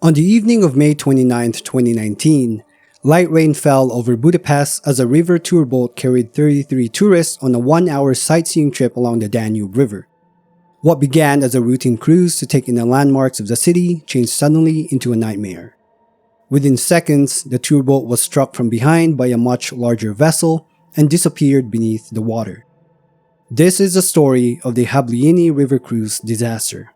On the evening of May 29, 2019, light rain fell over Budapest as a river tour boat carried 33 tourists on a 1-hour sightseeing trip along the Danube River. What began as a routine cruise to take in the landmarks of the city changed suddenly into a nightmare. Within seconds, the tour boat was struck from behind by a much larger vessel and disappeared beneath the water. This is the story of the Hableány River Cruise Disaster.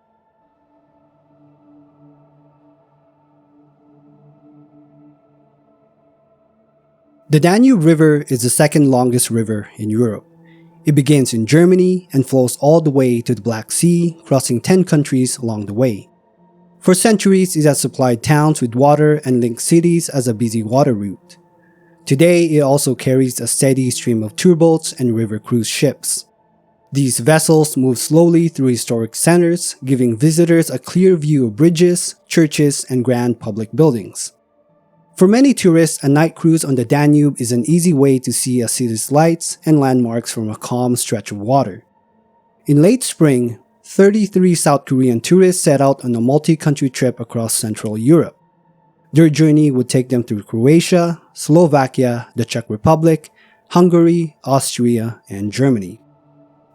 The Danube River is the second longest river in Europe. It begins in Germany and flows all the way to the Black Sea, crossing 10 countries along the way. For centuries, it has supplied towns with water and linked cities as a busy water route. Today, it also carries a steady stream of tour boats and river cruise ships. These vessels move slowly through historic centers, giving visitors a clear view of bridges, churches, and grand public buildings. For many tourists, a night cruise on the Danube is an easy way to see a city's lights and landmarks from a calm stretch of water. In late spring, 33 South Korean tourists set out on a multi-country trip across Central Europe. Their journey would take them through Croatia, Slovakia, the Czech Republic, Hungary, Austria, and Germany.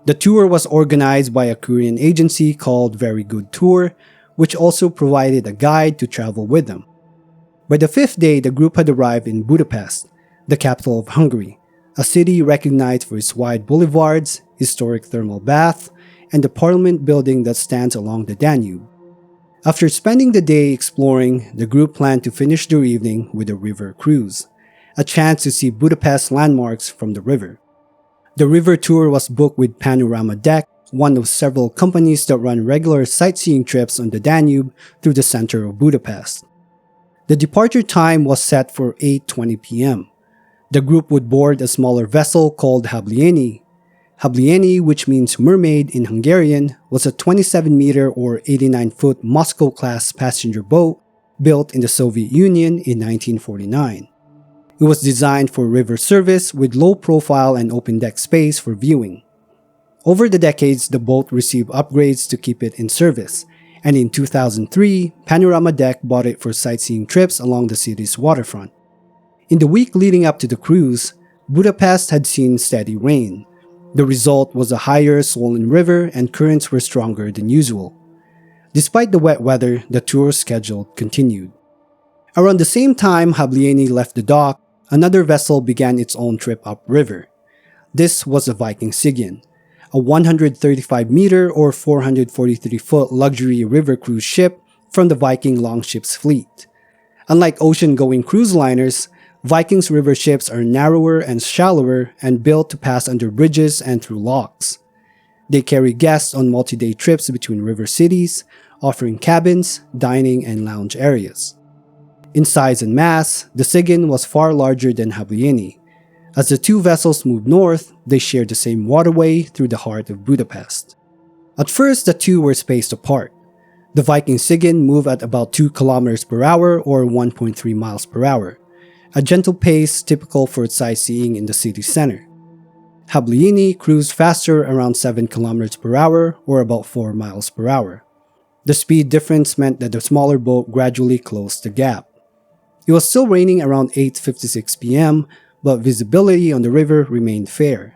The tour was organized by a Korean agency called Very Good Tour, which also provided a guide to travel with them. By the fifth day, the group had arrived in Budapest, the capital of Hungary, a city recognized for its wide boulevards, historic thermal bath, and the parliament building that stands along the Danube. After spending the day exploring, the group planned to finish their evening with a river cruise, a chance to see Budapest landmarks from the river. The river tour was booked with Panorama Deck, one of several companies that run regular sightseeing trips on the Danube through the center of Budapest. The departure time was set for 8:20 p.m. The group would board a smaller vessel called Hableány. Hablèany, which means mermaid in Hungarian, was a 27-meter or 89-foot Moscow-class passenger boat built in the Soviet Union in 1949. It was designed for river service with low profile and open deck space for viewing. Over the decades, the boat received upgrades to keep it in service, and in 2003, Panorama Deck bought it for sightseeing trips along the city's waterfront. In the week leading up to the cruise, Budapest had seen steady rain. The result was a higher swollen river and currents were stronger than usual. Despite the wet weather, the tour schedule continued. Around the same time Hableány left the dock, another vessel began its own trip upriver. This was the Viking Sigyn, a 135-meter or 443-foot luxury river cruise ship from the Viking Longships fleet. Unlike ocean-going cruise liners, Viking's river ships are narrower and shallower and built to pass under bridges and through locks. They carry guests on multi-day trips between river cities, offering cabins, dining, and lounge areas. In size and mass, the Sigyn was far larger than Hableány. As the two vessels moved north, they shared the same waterway through the heart of Budapest. At first, the two were spaced apart. The Viking Sigyn moved at about 2 km per hour or 1.3 miles per hour, a gentle pace typical for sightseeing in the city center. Hableány cruised faster around 7 km per hour or about 4 miles per hour. The speed difference meant that the smaller boat gradually closed the gap. It was still raining around 8:56 p.m., but visibility on the river remained fair.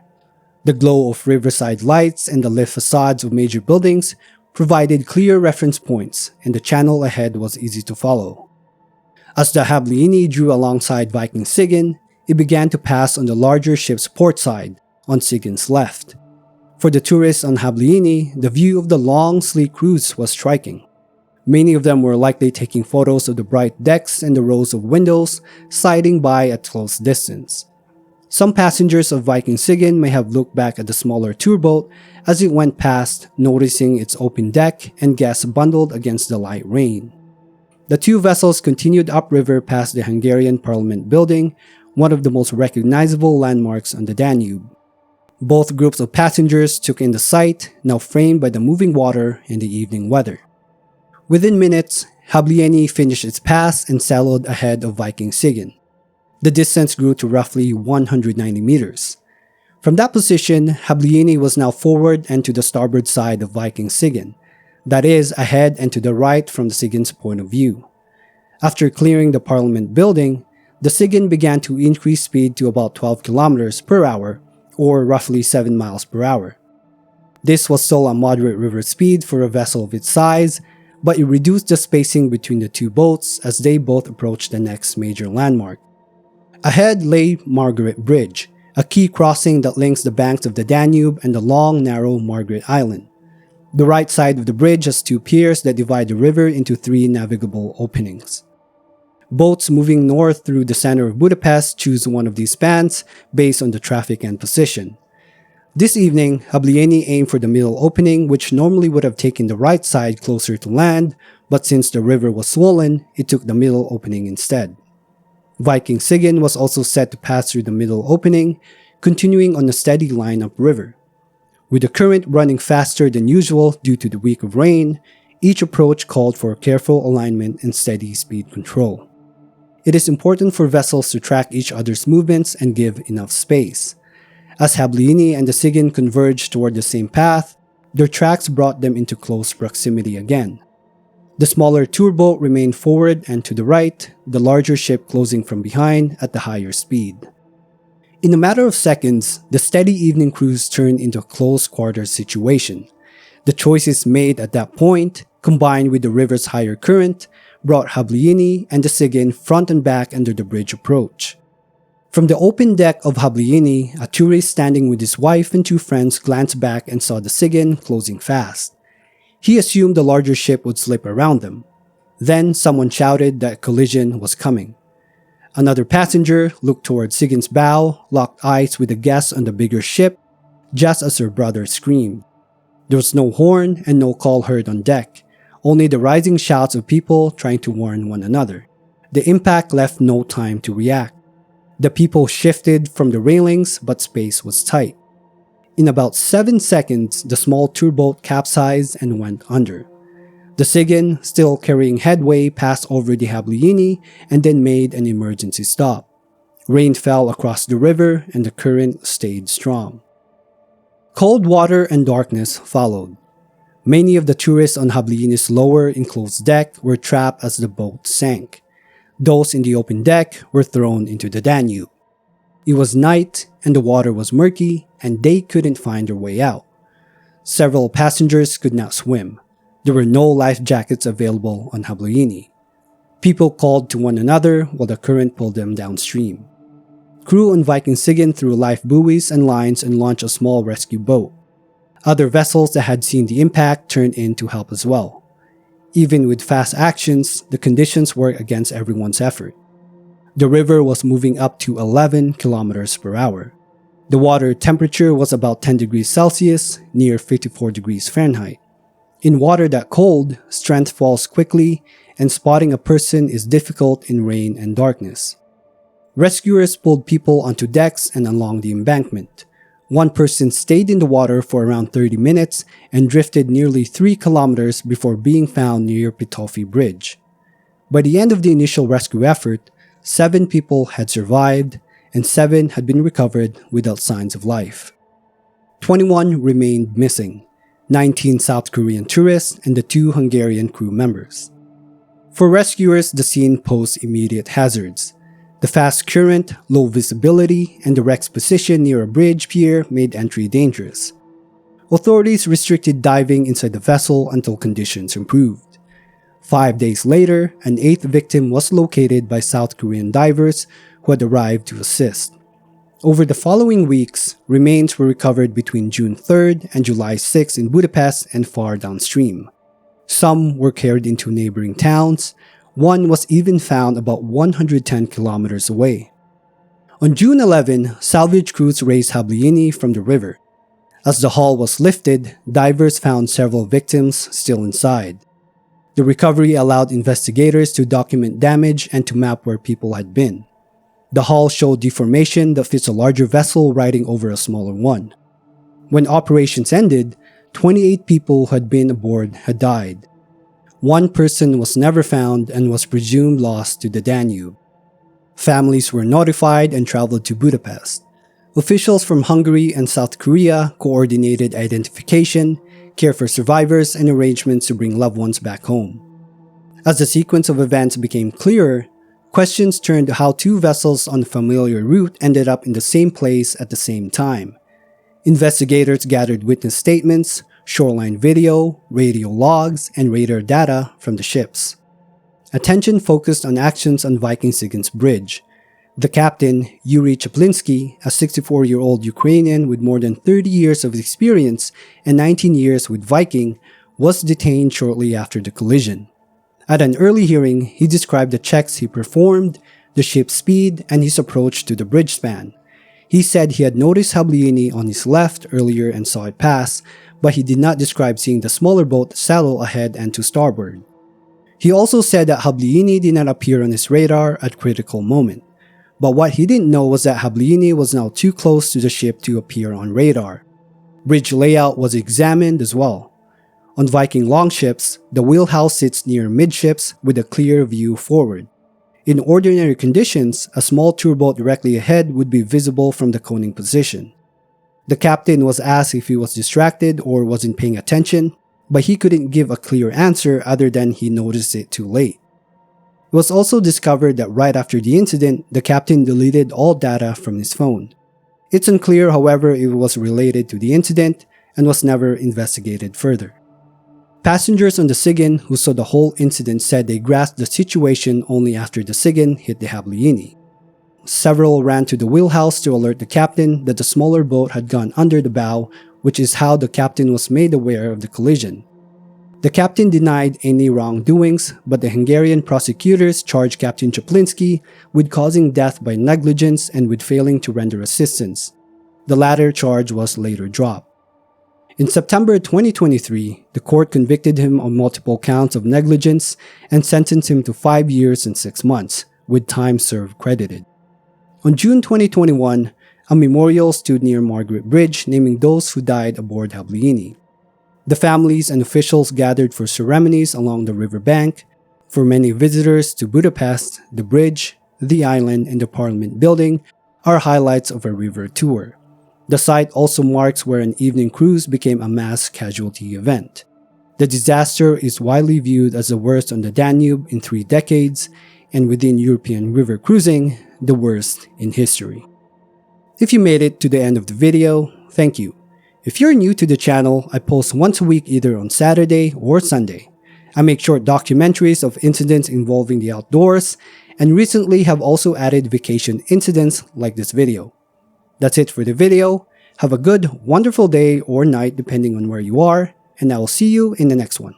The glow of riverside lights and the lit facades of major buildings provided clear reference points, and the channel ahead was easy to follow. As the Hableány drew alongside Viking Sigyn, it began to pass on the larger ship's port side, on Sigyn's left. For the tourists on Hableány, the view of the long, sleek cruise was striking. Many of them were likely taking photos of the bright decks and the rows of windows, sliding by at close distance. Some passengers of Viking Sigyn may have looked back at the smaller tour boat as it went past, noticing its open deck and guests bundled against the light rain. The two vessels continued upriver past the Hungarian Parliament building, one of the most recognizable landmarks on the Danube. Both groups of passengers took in the sight, now framed by the moving water and the evening weather. Within minutes, Hableány finished its pass and sailed ahead of Viking Sigyn. The distance grew to roughly 190 meters. From that position, Hableány was now forward and to the starboard side of Viking Sigyn, that is, ahead and to the right from the Sigyn's point of view. After clearing the Parliament building, the Sigyn began to increase speed to about 12 kilometers per hour, or roughly 7 miles per hour. This was still a moderate river speed for a vessel of its size, but it reduced the spacing between the two boats as they both approached the next major landmark. Ahead lay Margaret Bridge, a key crossing that links the banks of the Danube and the long, narrow Margaret Island. The right side of the bridge has two piers that divide the river into 3 navigable openings. Boats moving north through the center of Budapest choose one of these spans based on the traffic and position. This evening, Hablèany aimed for the middle opening, which normally would have taken the right side closer to land, but since the river was swollen, it took the middle opening instead. Viking Sigyn was also set to pass through the middle opening, continuing on a steady line upriver. With the current running faster than usual due to the week of rain, each approach called for careful alignment and steady speed control. It is important for vessels to track each other's movements and give enough space. As Hablèany and the Sigyn converged toward the same path, their tracks brought them into close proximity again. The smaller tour boat remained forward and to the right, the larger ship closing from behind at the higher speed. In a matter of seconds, the steady evening cruise turned into a close-quarters situation. The choices made at that point, combined with the river's higher current, brought Hablèany and the Sigyn front and back under the bridge approach. From the open deck of Hablèany, a tourist standing with his wife and 2 friends glanced back and saw the Sigyn closing fast. He assumed the larger ship would slip around them. Then someone shouted that a collision was coming. Another passenger looked toward Sigyn's bow, locked eyes with the guests on the bigger ship, just as her brother screamed. There was no horn and no call heard on deck, only the rising shouts of people trying to warn one another. The impact left no time to react. The people shifted from the railings, but space was tight. In about 7 seconds, the small tour boat capsized and went under. The Sigyn, still carrying headway, passed over the Hablèany and then made an emergency stop. Rain fell across the river and the current stayed strong. Cold water and darkness followed. Many of the tourists on Hablèany's lower enclosed deck were trapped as the boat sank. Those in the open deck were thrown into the Danube. It was night and the water was murky and they couldn't find their way out. Several passengers could not swim. There were no life jackets available on Hablèany. People called to one another while the current pulled them downstream. Crew on Viking Sigyn threw life buoys and lines and launched a small rescue boat. Other vessels that had seen the impact turned in to help as well. Even with fast actions, the conditions worked against everyone's effort. The river was moving up to 11 kilometers per hour. The water temperature was about 10 degrees Celsius, near 54 degrees Fahrenheit. In water that cold, strength falls quickly, and spotting a person is difficult in rain and darkness. Rescuers pulled people onto decks and along the embankment. One person stayed in the water for around 30 minutes and drifted nearly 3 kilometers before being found near Pitofi Bridge. By the end of the initial rescue effort, 7 people had survived and 7 had been recovered without signs of life. 21 remained missing, 19 South Korean tourists and the 2 Hungarian crew members. For rescuers, the scene posed immediate hazards. The fast current, low visibility, and the wreck's position near a bridge pier made entry dangerous. Authorities restricted diving inside the vessel until conditions improved. 5 days later, an 8th victim was located by South Korean divers who had arrived to assist. Over the following weeks, remains were recovered between June 3rd and July 6th in Budapest and far downstream. Some were carried into neighboring towns. One was even found about 110 kilometers away. On June 11, salvage crews raised Hablèany from the river. As the hull was lifted, divers found several victims still inside. The recovery allowed investigators to document damage and to map where people had been. The hull showed deformation that fits a larger vessel riding over a smaller one. When operations ended, 28 people who had been aboard had died. 1 person was never found and was presumed lost to the Danube. Families were notified and traveled to Budapest. Officials from Hungary and South Korea coordinated identification, care for survivors, and arrangements to bring loved ones back home. As the sequence of events became clearer, questions turned to how two vessels on a familiar route ended up in the same place at the same time. Investigators gathered witness statements, shoreline video, radio logs, and radar data from the ships. Attention focused on actions on Viking Sigyn's bridge. The captain, Yuri Chaplinsky, a 64-year-old Ukrainian with more than 30 years of experience and 19 years with Viking, was detained shortly after the collision. At an early hearing, he described the checks he performed, the ship's speed, and his approach to the bridge span. He said he had noticed Hablèany on his left earlier and saw it pass, but he did not describe seeing the smaller boat saddle ahead and to starboard. He also said that Hablèany did not appear on his radar at critical moment. But what he didn't know was that Hablèany was now too close to the ship to appear on radar. Bridge layout was examined as well. On Viking longships, the wheelhouse sits near midships with a clear view forward. In ordinary conditions, a small tourboat directly ahead would be visible from the coning position. The captain was asked if he was distracted or wasn't paying attention, but he couldn't give a clear answer other than he noticed it too late. It was also discovered that right after the incident, the captain deleted all data from his phone. It's unclear, however, if it was related to the incident and was never investigated further. Passengers on the Sigyn who saw the whole incident said they grasped the situation only after the Sigyn hit the Hablèany. Several ran to the wheelhouse to alert the captain that the smaller boat had gone under the bow, which is how the captain was made aware of the collision. The captain denied any wrongdoings, but the Hungarian prosecutors charged Captain Chaplinsky with causing death by negligence and with failing to render assistance. The latter charge was later dropped. In September 2023, the court convicted him on multiple counts of negligence and sentenced him to 5 years and 6 months, with time served credited. On June 2021, a memorial stood near Margaret Bridge naming those who died aboard Hablèany. The families and officials gathered for ceremonies along the riverbank. For many visitors to Budapest, the bridge, the island, and the Parliament building are highlights of a river tour. The site also marks where an evening cruise became a mass casualty event. The disaster is widely viewed as the worst on the Danube in 3 decades, and within European river cruising, the worst in history. If you made it to the end of the video, thank you. If you're new to the channel, I post once a week either on Saturday or Sunday. I make short documentaries of incidents involving the outdoors, and recently have also added vacation incidents like this video. That's it for the video. Have a good, wonderful day or night depending on where you are, and I will see you in the next one.